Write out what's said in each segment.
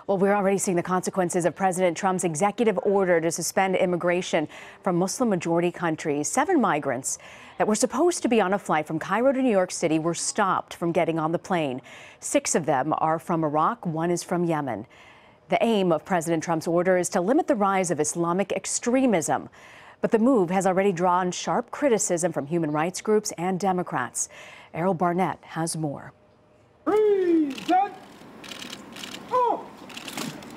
Well, we're already seeing the consequences of President Trump's executive order to suspend immigration from Muslim-majority countries. 7 migrants that were supposed to be on a flight from Cairo to New York City were stopped from getting on the plane. 6 of them are from Iraq, 1 is from Yemen. The aim of President Trump's order is to limit the rise of Islamic extremism. But the move has already drawn sharp criticism from human rights groups and Democrats. Errol Barnett has more.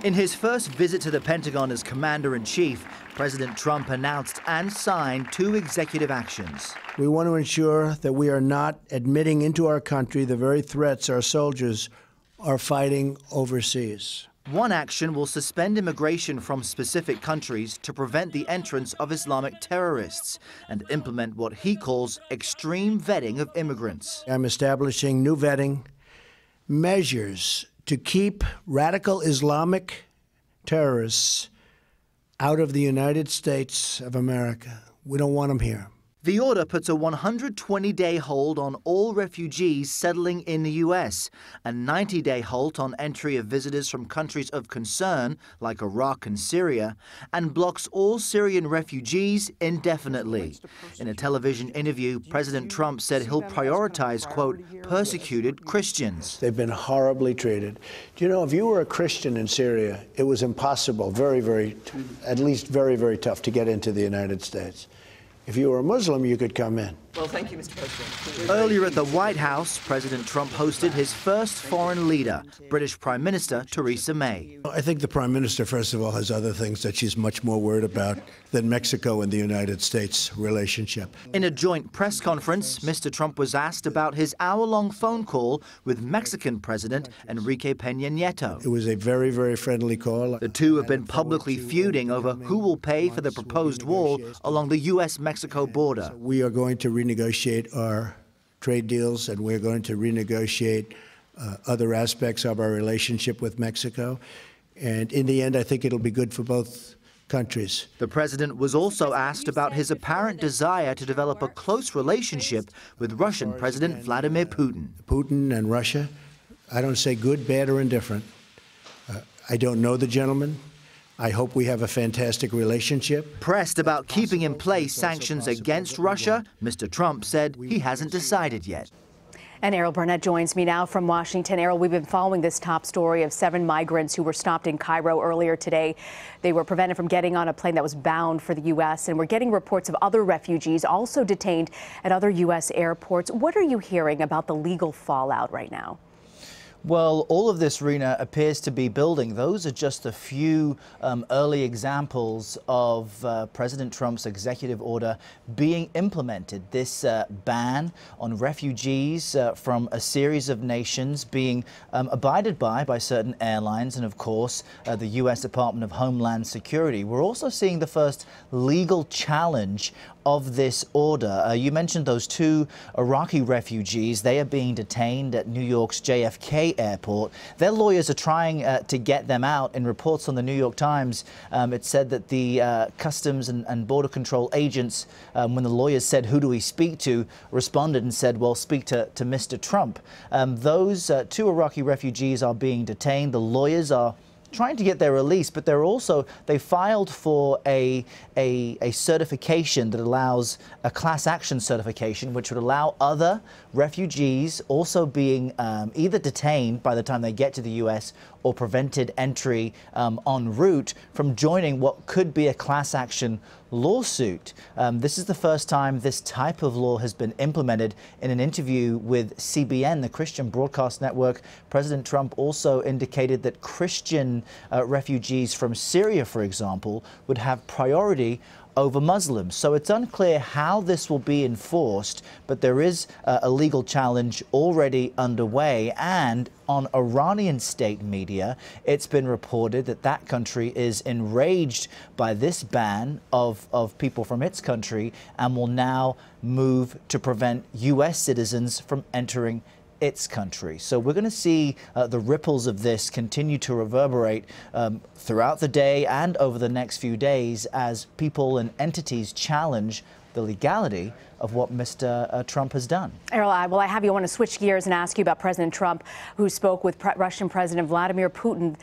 In his first visit to the Pentagon as Commander-in-Chief, President Trump announced and signed 2 executive actions. We want to ensure that we are not admitting into our country the very threats our soldiers are fighting overseas. One action will suspend immigration from specific countries to prevent the entrance of Islamic terrorists and implement what he calls extreme vetting of immigrants. I'm establishing new vetting measures to keep radical Islamic terrorists out of the United States of America. We don't want them here. The order puts a 120-day hold on all refugees settling in the U.S., a 90-day halt on entry of visitors from countries of concern like Iraq and Syria, and blocks all Syrian refugees indefinitely. In a television interview, President Trump said he'll prioritize, quote, persecuted Christians. They've been horribly treated. Do you know, if you were a Christian in Syria, it was impossible, at least very tough to get into the United States. If you were a Muslim, you could come in. Well, thank you, Mr. President. Earlier at the White House, President Trump hosted his first foreign leader, British Prime Minister Theresa May. I think the Prime Minister, first of all, has other things that she's much more worried about than Mexico and the United States relationship. In a joint press conference, Mr. Trump was asked about his hour-long phone call with Mexican President Enrique Peña Nieto. It was a very friendly call. The two have been publicly feuding over who will pay for the proposed wall along the U.S.-Mexico border. We are going to renegotiate our trade deals, and we're going to renegotiate other aspects of our relationship with Mexico. And in the end, I think it'll be good for both countries. The president was also asked about his apparent desire to develop a close relationship with Russian President Vladimir Putin. Putin and Russia, I don't say good, bad, or indifferent. I don't know the gentleman. I hope we have a fantastic relationship. Pressed about keeping in place sanctions against Russia, Mr. Trump said he hasn't decided yet. And Errol Barnett joins me now from Washington. Errol, we've been following this top story of 7 migrants who were stopped in Cairo earlier today. They were prevented from getting on a plane that was bound for the U.S., and we're getting reports of other refugees also detained at other U.S. airports. What are you hearing about the legal fallout right now? Well, all of this, Rena, appears to be building. Those are just a few early examples of President Trump's executive order being implemented. This ban on refugees from a series of nations being abided by certain airlines and, of course, the U.S. Department of Homeland Security. We're also seeing the first legal challenge of this order. You mentioned those 2 Iraqi refugees. They are being detained at New York's JFK airport. Their lawyers are trying to get them out. In reports on the New York Times, it said that the Customs and Border Control agents, when the lawyers said, who do we speak to, responded and said, well, speak to Mr. Trump. Those 2 Iraqi refugees are being detained. The lawyers are trying to get their release, but they filed for a certification that allows a class action certification, which would allow other refugees also being either detained by the time they get to the U.S. or prevented entry en route from joining what could be a class action lawsuit. This is the first time this type of law has been implemented. In an interview with CBN, the Christian Broadcast Network, President Trump also indicated that Christian refugees from Syria, for example, would have priority over Muslims. So it's unclear how this will be enforced, but there is a legal challenge already underway. And on Iranian state media, it's been reported that that country is enraged by this ban of people from its country and will now move to prevent U.S. citizens from entering its country. So we're going to see the ripples of this continue to reverberate throughout the day and over the next few days as people and entities challenge the legality of what Mr. Trump has done. Errol, I want to switch gears and ask you about President Trump, who spoke with Russian President Vladimir Putin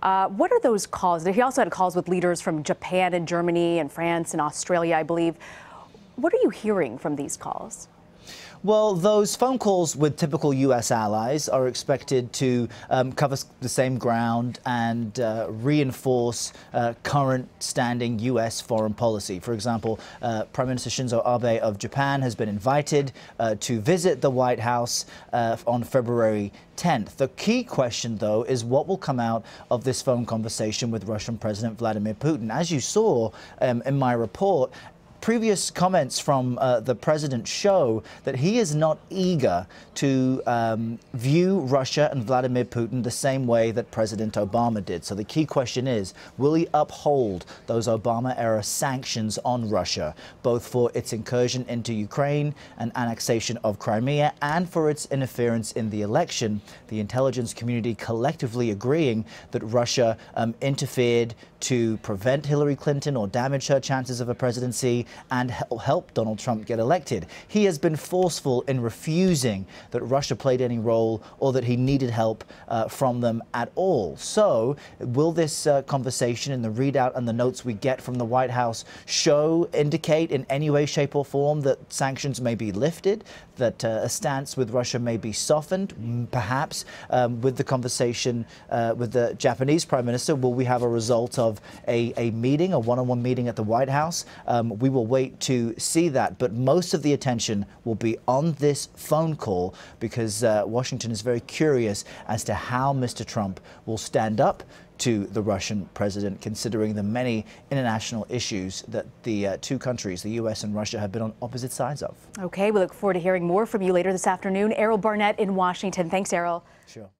What are those calls? He also had calls with leaders from Japan and Germany and France and Australia, I believe. What are you hearing from these calls? Well, those phone calls with typical U.S. allies are expected to cover the same ground and reinforce current standing U.S. foreign policy. For example, Prime Minister Shinzo Abe of Japan has been invited to visit the White House on February 10th. The key question, though, is what will come out of this phone conversation with Russian President Vladimir Putin. As you saw in my report, previous comments from the president show that he is not eager to view Russia and Vladimir Putin the same way that President Obama did. So the key question is, will he uphold those Obama-era sanctions on Russia, both for its incursion into Ukraine and annexation of Crimea and for its interference in the election? The intelligence community collectively agreeing that Russia interfered to prevent Hillary Clinton or damage her chances of a presidency and help Donald Trump get elected. He has been forceful in refusing that Russia played any role or that he needed help from them at all. So will this conversation and the readout and the notes we get from the White House indicate in any way, shape or form that sanctions may be lifted, that a stance with Russia may be softened? Perhaps with the conversation with the Japanese Prime Minister, will we have a result of a meeting, a one-on-one meeting at the White House? We will wait to see that, but most of the attention will be on this phone call because Washington is very curious as to how Mr. Trump will stand up to the Russian president, considering the many international issues that the two countries, the U.S. and Russia, have been on opposite sides of. Okay, we look forward to hearing more from you later this afternoon. Errol Barnett in Washington. Thanks, Errol. Sure.